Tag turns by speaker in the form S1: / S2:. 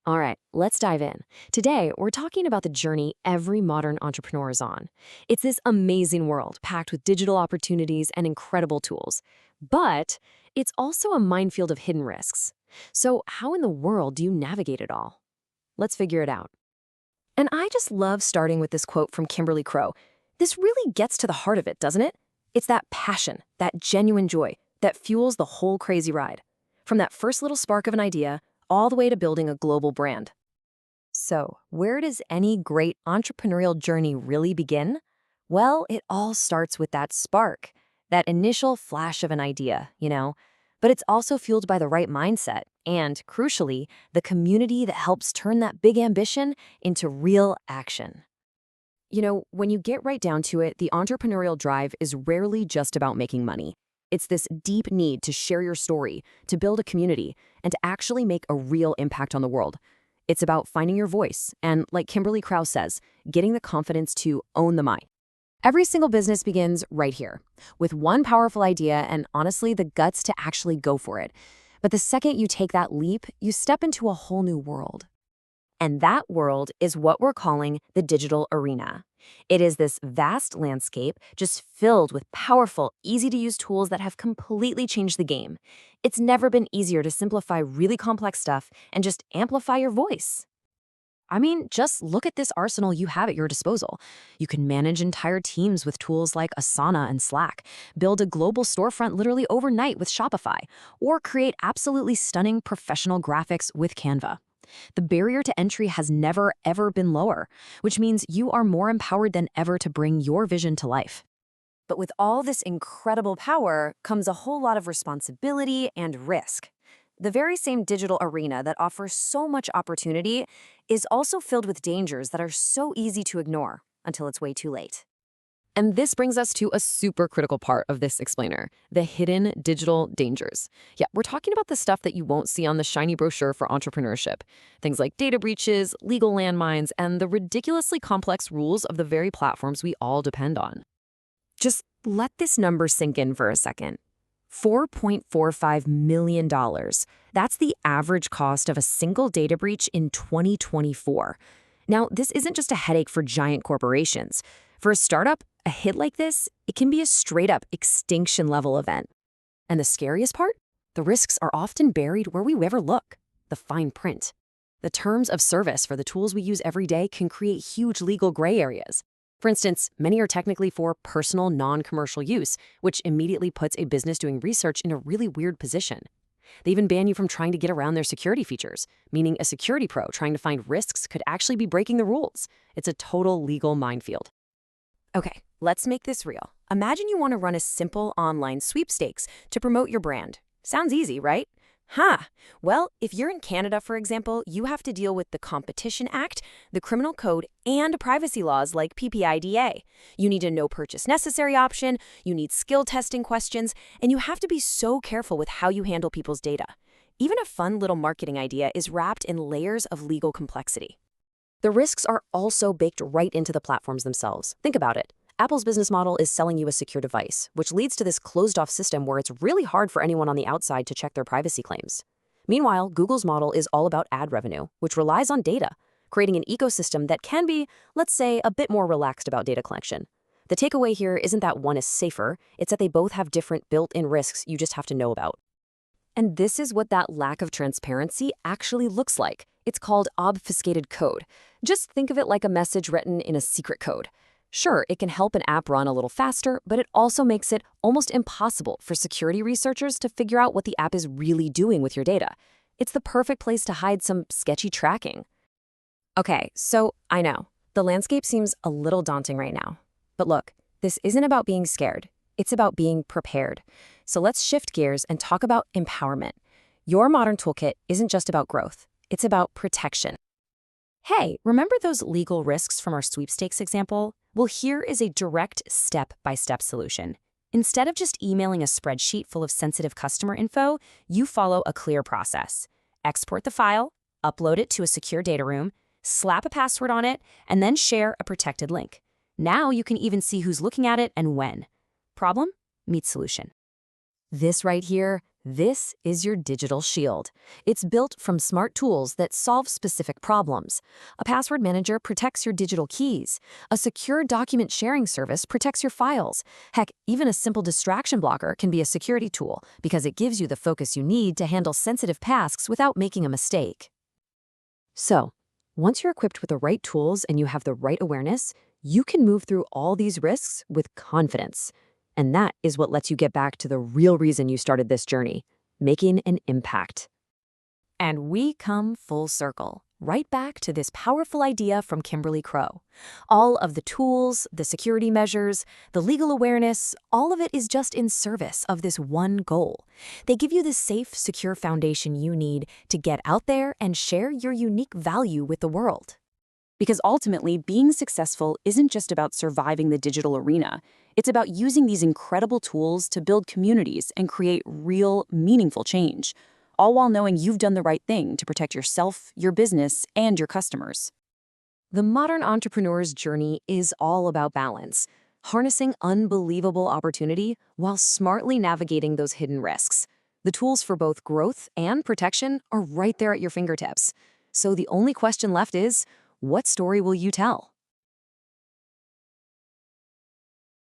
S1: All right, let's dive in. Today, we're talking about the journey every modern entrepreneur is on. It's this amazing world packed with digital opportunities and incredible tools. But it's also a minefield of hidden risks. So, how in the world do you navigate it all? Let's figure it out. And I just love starting with this quote from Kimberly Crow. This really gets to the heart of it, doesn't it? It's that passion, that genuine joy that fuels the whole crazy ride. From that first little spark of an idea all the way to building a global brand. So, where does any great entrepreneurial journey really begin? Well, it all starts with that spark, that initial flash of an idea. But it's also fueled by the right mindset and, crucially, the community that helps turn that big ambition into real action. When you get right down to it, the entrepreneurial drive is rarely just about making money. It's this deep need to share your story, to build a community, and to actually make a real impact on the world. It's about finding your voice and, like Kimberly Crow says, getting the confidence to own the mic. Every single business begins right here, with one powerful idea and, honestly, the guts to actually go for it. But the second you take that leap, you step into a whole new world. And that world is what we're calling the digital arena. It is this vast landscape just filled with powerful, easy-to-use tools that have completely changed the game. It's never been easier to simplify really complex stuff and just amplify your voice. I mean, just look at this arsenal you have at your disposal. You can manage entire teams with tools like Asana and Slack, build a global storefront literally overnight with Shopify, or create absolutely stunning professional graphics with Canva. The barrier to entry has never, ever been lower, which means you are more empowered than ever to bring your vision to life. But with all this incredible power comes a whole lot of responsibility and risk. The very same digital arena that offers so much opportunity is also filled with dangers that are so easy to ignore until it's way too late. And this brings us to a super critical part of this explainer, the hidden digital dangers. Yeah, we're talking about the stuff that you won't see on the shiny brochure for entrepreneurship. Things like data breaches, legal landmines, and the ridiculously complex rules of the very platforms we all depend on. Just let this number sink in for a second. $4.45 million. That's the average cost of a single data breach in 2024. Now, this isn't just a headache for giant corporations. For a startup, a hit like this, it can be a straight-up extinction-level event. And the scariest part? The risks are often buried where we ever look, the fine print. The terms of service for the tools we use every day can create huge legal gray areas. For instance, many are technically for personal, non-commercial use, which immediately puts a business doing research in a really weird position. They even ban you from trying to get around their security features, meaning a security pro trying to find risks could actually be breaking the rules. It's a total legal minefield. Okay, let's make this real. Imagine you want to run a simple online sweepstakes to promote your brand. Sounds easy, right? Well, if you're in Canada, for example, you have to deal with the Competition Act, the Criminal Code, and privacy laws like PPIDA. You need a no purchase necessary option, you need skill testing questions, and you have to be so careful with how you handle people's data. Even a fun little marketing idea is wrapped in layers of legal complexity. The risks are also baked right into the platforms themselves. Think about it. Apple's business model is selling you a secure device, which leads to this closed-off system where it's really hard for anyone on the outside to check their privacy claims. Meanwhile, Google's model is all about ad revenue, which relies on data, creating an ecosystem that can be, let's say, a bit more relaxed about data collection. The takeaway here isn't that one is safer, it's that they both have different built-in risks you just have to know about. And this is what that lack of transparency actually looks like. It's called obfuscated code. Just think of it like a message written in a secret code. Sure, it can help an app run a little faster, but it also makes it almost impossible for security researchers to figure out what the app is really doing with your data. It's the perfect place to hide some sketchy tracking. Okay, so I know, the landscape seems a little daunting right now. But look, this isn't about being scared. It's about being prepared. So let's shift gears and talk about empowerment. Your modern toolkit isn't just about growth. It's about protection. Hey, remember those legal risks from our sweepstakes example? Well, here is a direct step-by-step solution. Instead of just emailing a spreadsheet full of sensitive customer info, you follow a clear process. Export the file, upload it to a secure data room, slap a password on it, and then share a protected link. Now you can even see who's looking at it and when. Problem meets solution. This right here, This is your digital shield. It's built from smart tools that solve specific problems. A password manager protects your digital keys. A secure document sharing service protects your files. Heck, even a simple distraction blocker can be a security tool because it gives you the focus you need to handle sensitive tasks without making a mistake. So, once you're equipped with the right tools and you have the right awareness, you can move through all these risks with confidence. And that is what lets you get back to the real reason you started this journey, making an impact. And we come full circle, right back to this powerful idea from Kimberly Crow. All of the tools, the security measures, the legal awareness, all of it is just in service of this one goal. They give you the safe, secure foundation you need to get out there and share your unique value with the world. Because ultimately, being successful isn't just about surviving the digital arena. It's about using these incredible tools to build communities and create real, meaningful change, all while knowing you've done the right thing to protect yourself, your business, and your customers. The modern entrepreneur's journey is all about balance, harnessing unbelievable opportunity while smartly navigating those hidden risks. The tools for both growth and protection are right there at your fingertips. So the only question left is, what story will you tell?